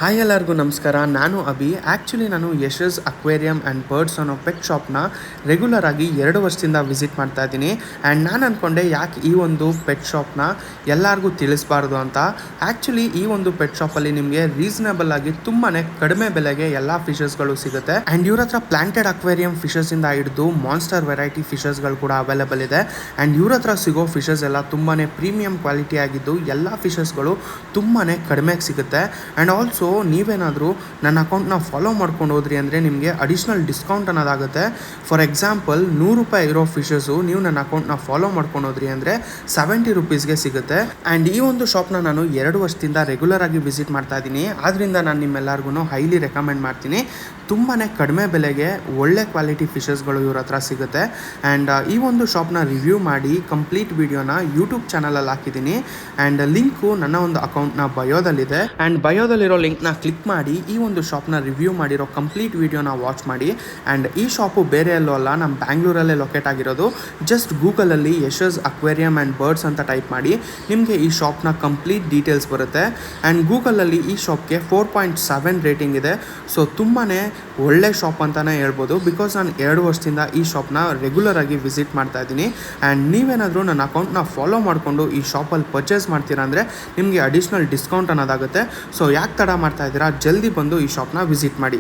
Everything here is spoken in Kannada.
ಹಾಯ್ ಎಲ್ಲರಿಗೂ ನಮಸ್ಕಾರ. ನಾನು ಅಭಿ. ಆ್ಯಕ್ಚುಲಿ ನಾನು ಯಶಸ್ ಅಕ್ವೇರಿಯಂ ಆ್ಯಂಡ್ ಬರ್ಡ್ಸ್ ಅನ್ನೋ ಪೆಟ್ ಶಾಪ್ನ ರೆಗ್ಯುಲರ್ ಆಗಿ 2 ವರ್ಷದಿಂದ ವಿಸಿಟ್ ಮಾಡ್ತಾ ಇದ್ದೀನಿ. ಆ್ಯಂಡ್ ನಾನು ಅಂದ್ಕೊಂಡೆ ಯಾಕೆ ಈ ಒಂದು ಪೆಟ್ ಶಾಪ್ನ ಎಲ್ಲರಿಗೂ ತಿಳಿಸ್ಬಾರ್ದು ಅಂತ. ಆ್ಯಕ್ಚುಲಿ ಈ ಒಂದು ಪೆಟ್ ಶಾಪಲ್ಲಿ ನಿಮಗೆ ರೀಸನಬಲ್ ಆಗಿ ತುಂಬಾ ಕಡಿಮೆ ಬೆಲೆಗೆ ಎಲ್ಲ ಫಿಶಸ್ಗಳು ಸಿಗುತ್ತೆ. ಆ್ಯಂಡ್ ಇವ್ರ ಹತ್ರ ಪ್ಲಾಂಟೆಡ್ ಅಕ್ವೇರಿಯಂ ಫಿಶಸ್ಸಿಂದ ಹಿಡಿದು ಮಾನ್ಸ್ಟರ್ ವೆರೈಟಿ ಫಿಶಸ್ಗಳು ಕೂಡ ಅವೈಲೇಬಲ್ ಇದೆ. ಆ್ಯಂಡ್ ಇವ್ರ ಹತ್ರ ಸಿಗೋ ಫಿಶಸ್ ಎಲ್ಲ ತುಂಬಾ ಪ್ರೀಮಿಯಂ ಕ್ವಾಲಿಟಿ ಆಗಿದ್ದು ಎಲ್ಲ ಫಿಶಸ್ಗಳು ತುಂಬಾ ಕಡಿಮೆಗೆ ಸಿಗುತ್ತೆ. ಆ್ಯಂಡ್ ಆಲ್ಸೋ ನೀವೇನಾದರೂ ನನ್ನ ಅಕೌಂಟ್ನ ಫಾಲೋ ಮಾಡ್ಕೊಂಡು ಹೋದ್ರಿ ಅಂದರೆ ನಿಮಗೆ ಅಡಿಷ್ನಲ್ ಡಿಸ್ಕೌಂಟ್ ಅನ್ನೋದಾಗುತ್ತೆ. ಫಾರ್ ಎಕ್ಸಾಂಪಲ್ ₹100 ಇರೋ ಫಿಶಸ್ಸು ನೀವು ನನ್ನ ಅಕೌಂಟ್ನ ಫಾಲೋ ಮಾಡ್ಕೊಂಡು ಹೋದ್ರಿ ಅಂದರೆ ₹70 ಸಿಗುತ್ತೆ. ಆ್ಯಂಡ್ ಈ ಒಂದು ಶಾಪ್ನ ನಾನು 2 ವರ್ಷದಿಂದ ರೆಗ್ಯುಲರ್ ಆಗಿ ವಿಸಿಟ್ ಮಾಡ್ತಾ ಇದ್ದೀನಿ. ಆದ್ದರಿಂದ ನಾನು ನಿಮ್ಮೆಲ್ಲರಿಗೂ ಹೈಲಿ ರೆಕಮೆಂಡ್ ಮಾಡ್ತೀನಿ. ತುಂಬಾ ಕಡಿಮೆ ಬೆಲೆಗೆ ಒಳ್ಳೆ ಕ್ವಾಲಿಟಿ ಫಿಶಸ್ಗಳು ಇವ್ರ ಹತ್ರ ಸಿಗುತ್ತೆ. ಆ್ಯಂಡ್ ಈ ಒಂದು ಶಾಪ್ನ ರಿವ್ಯೂ ಮಾಡಿ ಕಂಪ್ಲೀಟ್ ವಿಡಿಯೋನ ಯೂಟ್ಯೂಬ್ ಚಾನಲಲ್ಲಿ ಹಾಕಿದ್ದೀನಿ. ಆ್ಯಂಡ್ ಲಿಂಕು ನನ್ನ ಒಂದು ಅಕೌಂಟ್ನ ಬಯೋದಲ್ಲಿದೆ. ಆ್ಯಂಡ್ ಬಯೋದಲ್ಲಿರೋ ಲಿಂಕ್ನ ಕ್ಲಿಕ್ ಮಾಡಿ ಈ ಒಂದು ಶಾಪ್ನ ರಿವ್ಯೂ ಮಾಡಿರೋ ಕಂಪ್ಲೀಟ್ ವಿಡಿಯೋನ ವಾಚ್ ಮಾಡಿ. ಆ್ಯಂಡ್ ಈ ಶಾಪು ಬೇರೆ ಎಲ್ಲೋ ಅಲ್ಲ, ನಮ್ಮ ಬ್ಯಾಂಗ್ಳೂರಲ್ಲೇ ಲೊಕೇಟ್ ಆಗಿರೋದು. ಜಸ್ಟ್ ಗೂಗಲಲ್ಲಿ ಯಶಸ್ ಅಕ್ವೇರಿಯಂ ಆ್ಯಂಡ್ ಬರ್ಡ್ಸ್ ಅಂತ ಟೈಪ್ ಮಾಡಿ ನಿಮಗೆ ಈ ಶಾಪ್ನ ಕಂಪ್ಲೀಟ್ ಡೀಟೇಲ್ಸ್ ಬರುತ್ತೆ. ಆ್ಯಂಡ್ ಗೂಗಲಲ್ಲಿ ಈ ಶಾಪ್ಗೆ 4.7 ರೇಟಿಂಗ್ ಇದೆ. ಸೊ ತುಂಬಾ ಒಳ್ಳೆ ಶಾಪ್ ಅಂತಲೇ ಹೇಳ್ಬೋದು. ಬಿಕಾಸ್ ನಾನು 2 ವರ್ಷದಿಂದ ಈ ಶಾಪ್ನ ರೆಗ್ಯುಲರ್ ಆಗಿ ವಿಸಿಟ್ ಮಾಡ್ತಾ ಇದ್ದೀನಿ. ಆ್ಯಂಡ್ ನೀವೇನಾದರೂ ನನ್ನ ಅಕೌಂಟ್ನ ಫಾಲೋ ಮಾಡಿಕೊಂಡು ಈ ಶಾಪಲ್ಲಿ ಪರ್ಚೇಸ್ ಮಾಡ್ತೀರಾ ಅಂದರೆ ನಿಮಗೆ ಅಡಿಷ್ನಲ್ ಡಿಸ್ಕೌಂಟ್ ಅನ್ನೋದಾಗುತ್ತೆ. ಸೊ ಯಾಕೆ ತಡ ಮಾಡ್ತಾ ಇದ್ದೀರಾ, ಜಲ್ದಿ ಬಂದು ಈ ಶಾಪ್ನ ವಿಸಿಟ್ ಮಾಡಿ.